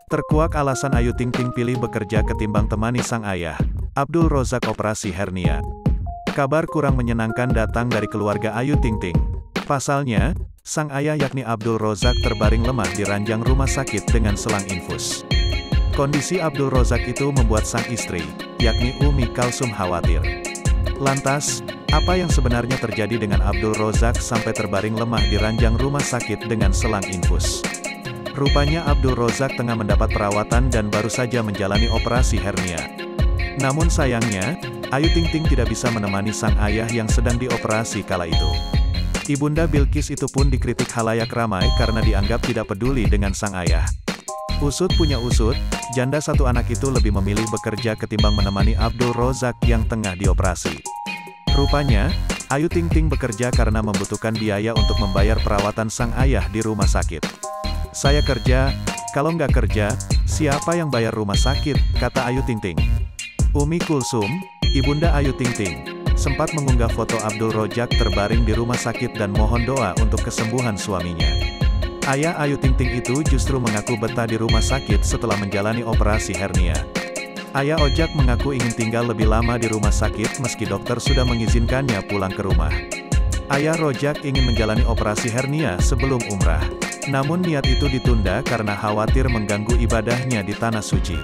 Terkuak alasan Ayu Ting Ting pilih bekerja ketimbang temani sang ayah. Abdul Rozak operasi hernia. Kabar kurang menyenangkan datang dari keluarga Ayu Ting Ting. Pasalnya, sang ayah yakni Abdul Rozak terbaring lemah di ranjang rumah sakit dengan selang infus. Kondisi Abdul Rozak itu membuat sang istri, yakni Umi Kalsum khawatir. Lantas, apa yang sebenarnya terjadi dengan Abdul Rozak sampai terbaring lemah di ranjang rumah sakit dengan selang infus? Rupanya Abdul Rozak tengah mendapat perawatan dan baru saja menjalani operasi hernia. Namun sayangnya, Ayu Ting Ting tidak bisa menemani sang ayah yang sedang dioperasi kala itu. Ibunda Bilqis itu pun dikritik khalayak ramai karena dianggap tidak peduli dengan sang ayah. Usut punya usut, janda satu anak itu lebih memilih bekerja ketimbang menemani Abdul Rozak yang tengah dioperasi. Rupanya, Ayu Ting Ting bekerja karena membutuhkan biaya untuk membayar perawatan sang ayah di rumah sakit. "Saya kerja, kalau nggak kerja, siapa yang bayar rumah sakit?" kata Ayu Ting Ting. Umi Kulsum, ibunda Ayu Ting Ting, sempat mengunggah foto Abdul Rozak terbaring di rumah sakit dan mohon doa untuk kesembuhan suaminya. Ayah Ayu Ting Ting itu justru mengaku betah di rumah sakit setelah menjalani operasi hernia. Ayah Ojak mengaku ingin tinggal lebih lama di rumah sakit meski dokter sudah mengizinkannya pulang ke rumah. Ayah Rojak ingin menjalani operasi hernia sebelum umrah. Namun niat itu ditunda karena khawatir mengganggu ibadahnya di Tanah Suci.